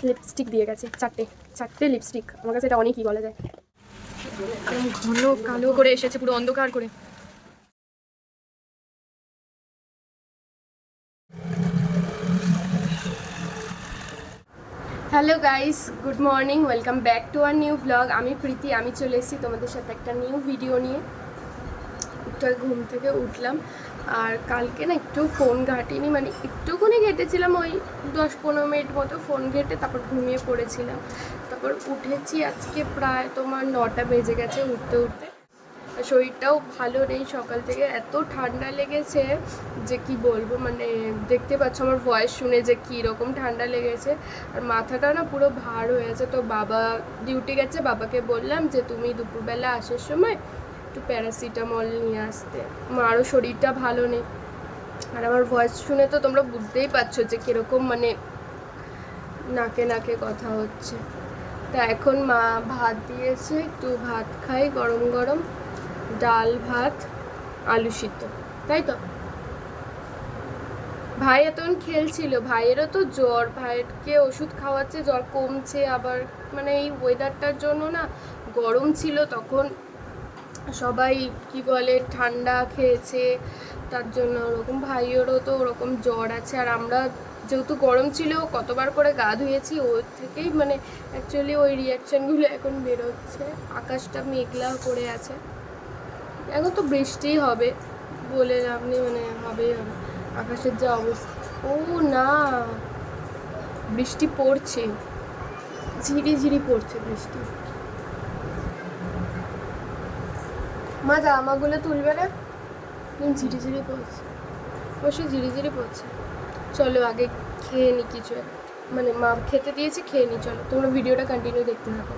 Lipstick দিয়ে গেছে, চারটে চারটে লিপস্টিক। আমার কাছে এটা অনেকই বলা যায়। ঘন কালো করে এসেছে, পুরো অন্ধকার করে। Hello guys, good morning, welcome back to our new blog. আমি প্রীতি, আমি চলে এসেছি তোমাদের সাথে একটা নিউ ভিডিও নিয়ে। একটু ঘুম থেকে উঠলাম, আর কালকে না একটু ফোন ঘাটিনি, মানে একটুখানি ঘেটেছিলাম, ওই 10-15 মিনিট মতো ফোন ঘেটে তারপর ঘুমিয়ে পড়েছিলাম। তারপর উঠেছি আজকে প্রায় তোমার 9টা বেজে গেছে উঠতে উঠতে। শরীরটাও ভালো নেই, সকাল থেকে এত ঠান্ডা লেগেছে যে কি বলবো, মানে দেখতে পাচ্ছ আমার ভয়েস শুনে যে কীরকম ঠান্ডা লেগেছে। আর মাথাটা না পুরো ভার হয়ে আছে। তো বাবা ডিউটি গেছে, বাবাকে বললাম যে তুমি দুপুরবেলা আসার সময় একটু প্যারাসিটামল নিয়ে আসতে। মারও শরীরটা ভালো নেই, আর আমার ভয়েস শুনে তো তোমরা বুঝতেই পারছো যে কীরকম, মানে নাকে নাকে কথা হচ্ছে। তা এখন মা ভাত দিয়েছে, একটু ভাত খাই গরম গরম, ডাল ভাত আলু সিদ্ধ, তাই তো। ভাই এতক্ষণ খেলছিল, ভাইয়েরও তো জ্বর, ভাইকে ওষুধ খাওয়াচ্ছে, জ্বর কমছে আবার। মানে এই ওয়েদারটার জন্য না, গরম ছিল তখন সবাই কি বলে ঠান্ডা খেয়েছে, তার জন্য ওরকম ভাইয়েরও তো ওরকম জ্বর আছে। আর আমরা যেহেতু গরম ছিল কতবার করে গা ধুয়েছি, ওর থেকেই মানে অ্যাকচুয়ালি ওই রিয়াকশানগুলো এখন বেরোচ্ছে। আকাশটা মেঘলা করে আছে, এখন তো বৃষ্টি হবে বলে আপনি, মানে হবেই হবে। আকাশের যা অবস্থা, ও না, বৃষ্টি পড়ছে, ঝিরি ঝিরি পড়ছে বৃষ্টি। মা জামাগুলো তুলবে না, ঝিরি ঝিরি পড়ছে, অবশ্যই ঝিরি ঝিরি পড়ছে। চলো আগে খেয়ে নি কিছু, মানে মা খেতে দিয়েছে, খেয়ে নি। চলো তোমরা ভিডিওটা কন্টিনিউ দেখতে থাকো।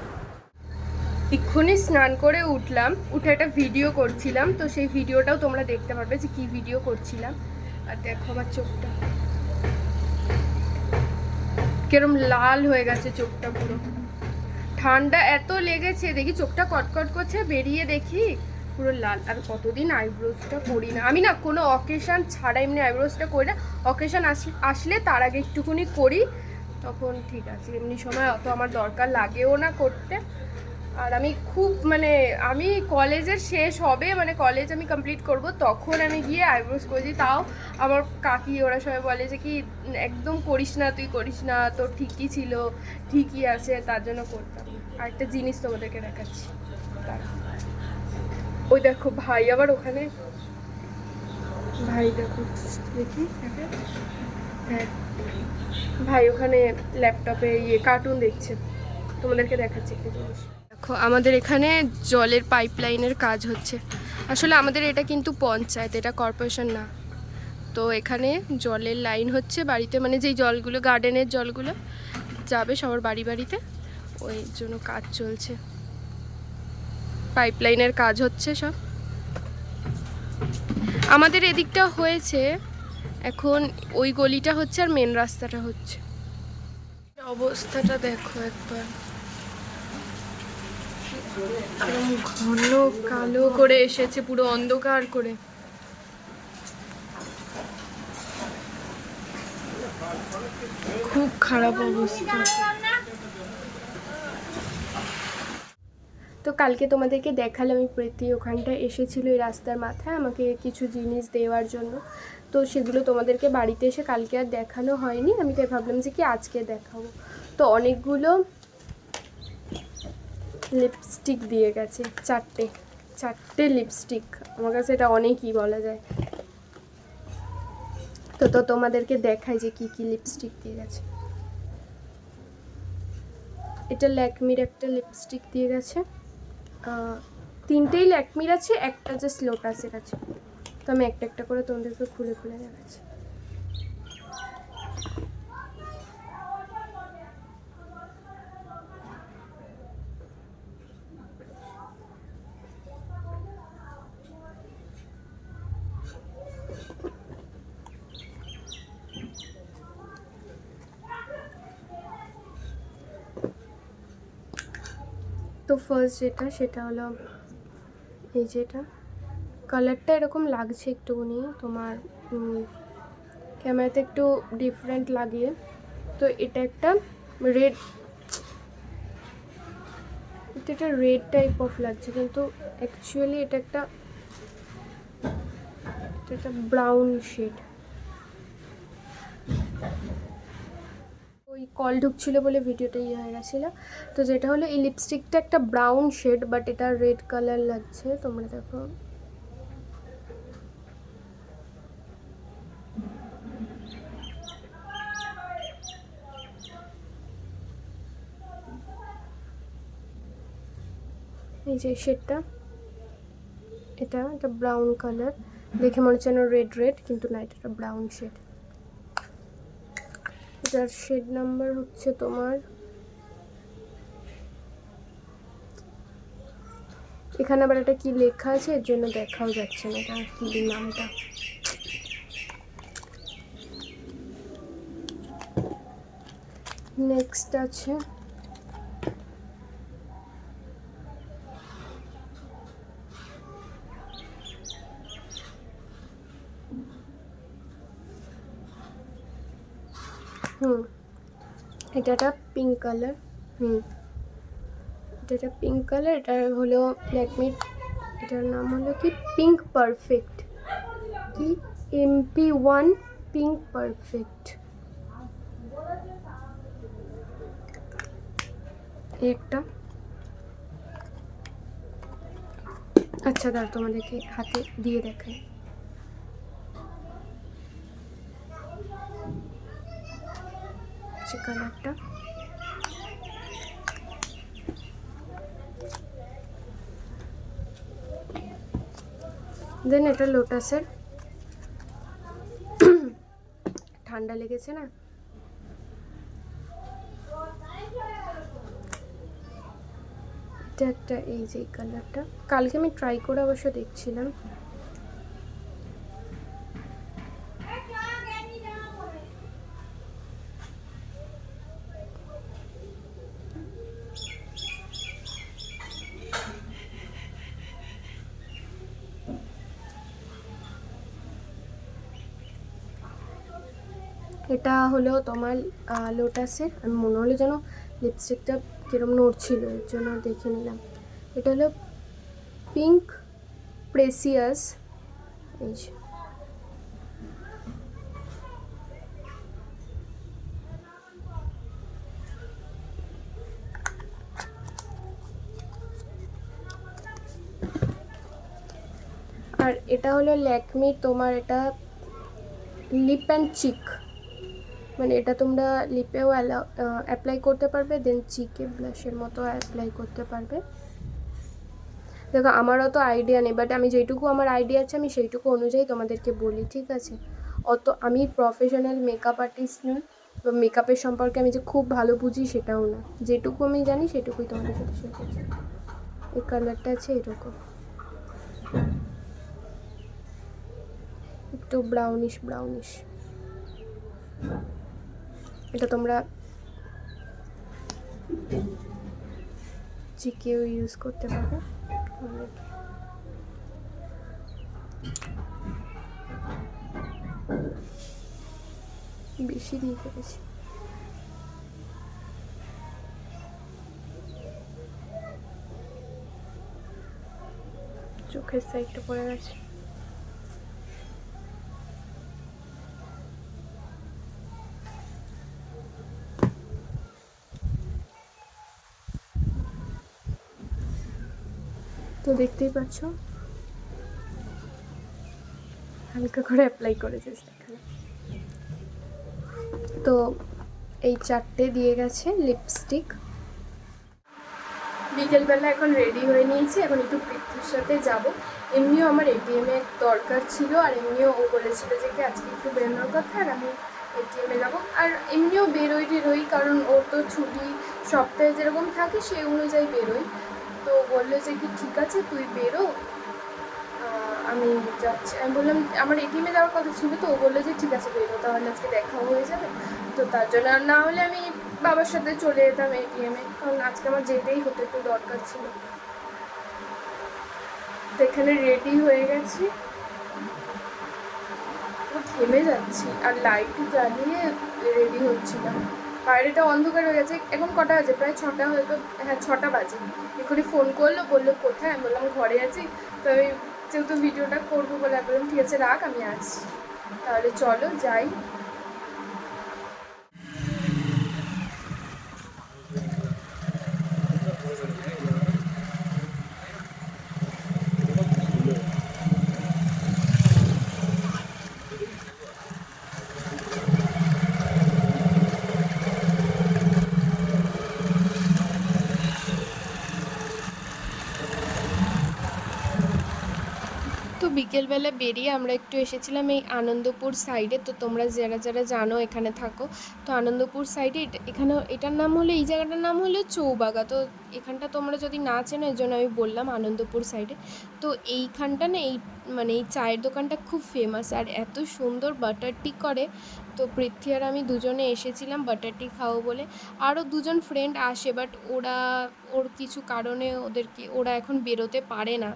এক্ষুনি স্নান করে উঠলাম, উঠে একটা ভিডিও করছিলাম, তো সেই ভিডিওটাও তোমরা দেখতে পারবে যে কি ভিডিও করছিলাম। আর দেখো আমার চোখটা কিরম লাল হয়ে গেছে, চোখটা পুরো ঠান্ডা এত লেগেছে, দেখি চোখটা কটকট করছে, বেরিয়ে দেখি পুরো লাল। আর কতদিন আইব্রোজটা করি না আমি, না কোনো অকেশান ছাড়া এমনি আইব্রোজটা করি না। অকেশান আসলে তার আগে একটুখানি করি, তখন ঠিক আছে, এমনি সময় অত আমার দরকার লাগেও না করতে। আর আমি খুব মানে আমি কলেজের শেষ হবে, মানে কলেজ আমি কমপ্লিট করব, তখন আমি গিয়ে আইব্রোজ করেছি। তাও আমার কাকি ওরা সবাই বলে যে কি একদম করিস না, তুই করিস না, তোর ঠিকই ছিল, ঠিকই আছে, তার জন্য করতাম। আরেকটা জিনিস তোমাদেরকে দেখাচ্ছি, ওই দেখো ভাই আবার ওখানে, ভাই দেখো, দেখি হ্যাঁ, ভাই ওখানে ল্যাপটপে কার্টুন দেখছে, তোমাদেরকে দেখাচ্ছি একটা জিনিস। দেখো আমাদের এখানে জলের পাইপলাইনের কাজ হচ্ছে। আসলে আমাদের এটা কিন্তু পঞ্চায়েত, এটা কর্পোরেশন না। তো এখানে জলের লাইন হচ্ছে বাড়িতে, মানে যেই জলগুলো গার্ডেনের জলগুলো যাবে সবার বাড়ি বাড়িতে, ওই জন্য কাজ চলছে, পাইপলাইনের কাজ হচ্ছে সব। আমাদের এদিকটা হয়েছে, এখন ওই গলিটা হচ্ছে আর মেন রাস্তাটা হচ্ছে। অবস্থাটা দেখো একবার, ঘন কালো করে এসেছে, পুরো অন্ধকার করে। খুব খারাপ অবস্থা। তো কালকে তোমাদেরকে দেখালাম, আমি প্রীতি ওখানটা এসেছিল এই রাস্তার মাথায় আমাকে কিছু জিনিস দেওয়ার জন্য। তো সেগুলো তোমাদেরকে বাড়িতে এসে কালকে আর দেখানো হয়নি, আমি তাই ভাবলাম যে কি আজকে দেখাবো। তো অনেকগুলো লিপস্টিক দিয়ে গেছে, চারটে চারটে লিপস্টিক। আমার কাছে এটা অনেকই বলা যায়। তো তোমাদেরকে দেখাই যে কি কি লিপস্টিক দিয়ে গেছে। এটা ল্যাকমির একটা লিপস্টিক দিয়ে গেছে, তিনটেই ল্যাকমির আছে, একটা জাস্ট লোটাসের আছে। তো আমি একটা একটা করে তোমাদেরকে খুলে খুলে দেখাচ্ছি। তো ফার্স্ট যেটা, সেটা হলো এই যেটা, কালারটা এরকম লাগছে একটুখানি তোমার ক্যামেরাতে একটু ডিফারেন্ট লাগে। তো এটা একটা রেড, এটা রেড টাইপ অফ লাগছে, কিন্তু অ্যাকচুয়ালি এটা একটা ব্রাউন শেড। ওই কল ঢুকছিল বলে ভিডিওটা হয়ে গেছিলো। তো যেটা হলো এই লিপস্টিকটা একটা ব্রাউন শেড, বাট এটা রেড কালার লাগছে, তোমরা দেখো। এই যে শেডটা, এটা ব্রাউন কালার, দেখে মনে হচ্ছে রেড রেড, কিন্তু না, এটা ব্রাউন শেড। এটার শেড নাম্বার হচ্ছে তোমার, এখানে আবার এটা কি লেখা আছে, এর জন্য দেখাও যাচ্ছে না এটা কি নামটা। নেক্সট আছে এটা একটা পিঙ্ক কালার। এটা পিঙ্ক কালার, এটা হলো ল্যাকমির, এটার নাম হলো কি পিঙ্ক পারফেক্ট, কি MP1 পিঙ্ক পারফেক্ট। একটা, আচ্ছা দাঁড়া তোমাদেরকে হাতে দিয়ে দেখাই। কালারটা দেন এটা লোটাসের, ঠান্ডা লেগেছে না। এটা একটা, এই যে কালারটা কালকে আমি ট্রাই করে অবশ্য দেখছিলাম। এটা হলো তোমার লোটাসের, আমি মনে হলো যেন লিপস্টিকটা কিরম নড়ছিল, এর জন্য দেখে নিলাম। এটা হলো পিঙ্ক প্রেসিয়াস, এই যে আর এটা হলো ল্যাকমি তোমার, এটা লিপ অ্যান্ড চিক, মানে এটা তোমরা লিপেও অ্যাপ্লাই করতে পারবে, দেন চিকে ব্লাশের মতো অ্যাপ্লাই করতে পারবে। দেখো আমারও তো আইডিয়া নেই, বাট আমি যেটুকু আমার আইডিয়া আছে আমি সেইটুকু অনুযায়ী তোমাদেরকে বলি, ঠিক আছে? অত আমি প্রফেশনাল মেকআপ আর্টিস্ট নই, বা মেকআপের সম্পর্কে আমি যে খুব ভালো বুঝি সেটাও না, যেটুকু আমি জানি সেটুকুই তোমাদের সাথে শেয়ার করছি। এই কালারটা আছে এরকম, একটু ব্রাউনিশ ব্রাউনিশ। এটা তোমরা চিকেও ইউজ করতে পারবে। বেশি দিয়ে ফেলেছি। চোখের সাইডটা পড়ে গেছে। তো দেখতেই পাচ্ছ হালকা করে অ্যাপ্লাই করেছে এখানে। তো এই চারটে দিয়ে গেছে লিপস্টিক। বিকেলবেলা এখন রেডি হয়ে নিয়েছি, এখন একটু পৃথ্বীর সাথে যাব। এমনিও আমার এটিএমে দরকার ছিল, আর এমনিও ও বলেছিল যে কি আজকে একটু বেরোনোর কথা, আর আমি এটিএমে যাবো। আর এমনিও বেরোই, কারণ ওর তো ছুটি সপ্তাহে যেরকম থাকে সেই অনুযায়ী বেরোই। তো বললো যে কি ঠিক আছে তুই বেরো, আমি যাচ্ছি। আমি বললাম আমার এটিএমে যাওয়ার কথা ছিল, তো ও বললো যে ঠিক আছে বেরো, তাহলে আজকে দেখাও হয়ে যাবে। তো তার জন্য, না হলে আমি বাবার সাথে চলে যেতাম এটিএমে, কারণ আজকে আমার যেতেই হতো, একটু দরকার ছিল। তো এখানে রেডি হয়ে গেছি, ঘেমে যাচ্ছি, আর লাইট জ্বালিয়ে রেডি হচ্ছিলাম, বাইরেটা অন্ধকার হয়ে গেছে। এখন কটা বাজে? প্রায় 6টা, হয়তো হ্যাঁ 6টা বাজে। এখনই ফোন করলো, বললো কোথায়? আমি বললাম ঘরে আছি। তো আমি যেহেতু ভিডিওটা করবো বলে আমি বললাম ঠিক আছে রাখ, আমি আসছি। তাহলে চলো যাই। তো বিকেলবেলা বেরিয়ে আমরা একটু এসেছিলাম এই আনন্দপুর সাইডে। তো তোমরা যারা যারা জানো এখানে থাকো, তো আনন্দপুর সাইডে এখানে এটার নাম হলো, এই জায়গাটার নাম হলো চৌবাগা। তো এখানটা তোমরা যদি না চেনো এই জন্য আমি বললাম আনন্দপুর সাইডে। তো এইখানটা না এই মানে এই চায়ের দোকানটা খুব ফেমাস, আর এত সুন্দর বাটার টি করে। তো পৃথ্বী আর আমি দুজনে এসেছিলাম বাটার টি খাবো বলে। আরও দুজন ফ্রেন্ড আসে, বাট ওর কিছু কারণে ওরা এখন বেরোতে পারে না।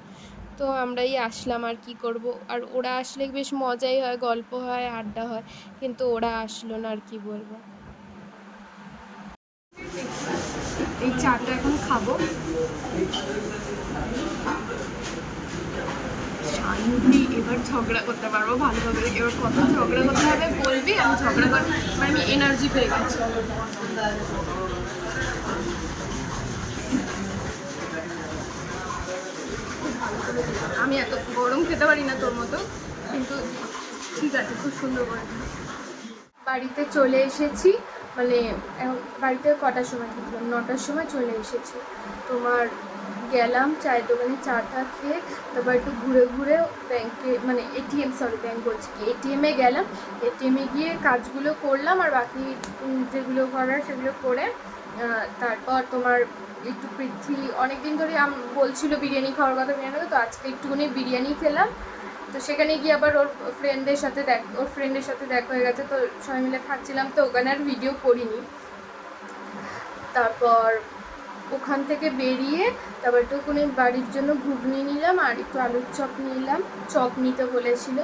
তো আমরাই আসলাম, আর কি করব। আর ওরা আসলে বেশ মজাই হয়, গল্প হয়, আড্ডা হয়, কিন্তু ওরা আসলো না, আর কি বলবো। এই চাটা এখন খাবো। শান্তি, এবার ঝগড়া করতে পারবো ভালোভাবে। এবার কত ঝগড়া করতে হবে বলবি, আমি ঝগড়া কর, মানে আমি এনার্জি পেয়ে গেছি। আমি এত গরম খেতে পারি না তোর মতো, কিন্তু ঠিক আছে, খুব সুন্দর করে। বাড়িতে চলে এসেছি, মানে বাড়িতে কটার সময় খেয়েছিলাম? 9টার সময় চলে এসেছি। তোমার গেলাম চায়ের দোকানে চাটা খেয়ে, তারপর একটু ঘুরে ঘুরে ব্যাংকে, মানে ব্যাংক বলছি কি, এটিএমে গেলাম। এটিএমে গিয়ে কাজগুলো করলাম, আর বাকি যেগুলো করার সেগুলো করে তারপর তোমার একটু পৃথ্বী অনেকদিন ধরে বলছিল বিরিয়ানি খাওয়ার কথা, তো আজকে একটুখানি বিরিয়ানি খেলাম। তো সেখানে গিয়ে আবার ওর ফ্রেন্ডের সাথে দেখা হয়ে গেছে। তো সবাই মিলে খাচ্ছিলাম, তো ওখানে আর ভিডিও করিনি। তারপর ওখান থেকে বেরিয়ে তারপর একটুখানি বাড়ির জন্য ঘুগনি নিলাম, আর একটু আলুর চপ নিলাম, চপ নিতে বলেছিল।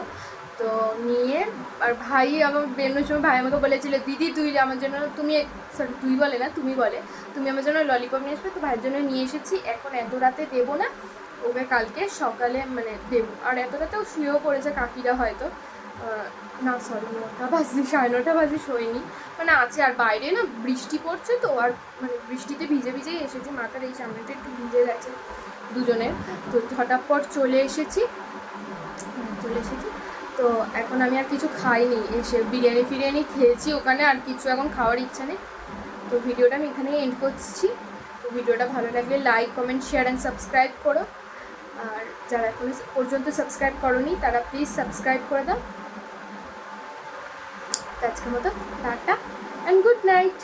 তো নিয়ে, আর ভাই আমার বেরোনোর সময় ভাই আমাকে বলেছিল দিদি তুই আমার জন্য, তুই বলে না, তুমি বলে, তুমি আমার জন্য ললিপপ নিয়ে আসবে। তো ভাইয়ের জন্য নিয়ে এসেছি। এখন এত রাতে দেবো না, ওকে কালকে সকালে মানে দেবো। আর এত রাতেও শুয়েও পড়েছে কাকিরা হয়তো, না সরি 9টা বাজে, 9:30 বাজে শোয়নি, মানে আছে। আর বাইরে না বৃষ্টি পড়ছে, তো আর মানে বৃষ্টিতে ভিজে ভিজেই এসেছি, মাথার এই সামনেটা একটু ভিজে গেছে দুজনের। তো ঝটাপট চলে এসেছি। তো এখন আমি আর কিছু খাইনি, এসে বিরিয়ানি খেয়েছি ওখানে, আর কিছু এখন খাওয়ার ইচ্ছা নেই। তো ভিডিওটা আমি এখানেই এন্ড করছি। তো ভিডিওটা ভালো লাগলে like, comment, share and subscribe করো। আর যারা এখন পর্যন্ত সাবস্ক্রাইব করোনি তারা প্লিজ সাবস্ক্রাইব করে দাও। আজকের মতো টাটা অ্যান্ড গুড নাইট।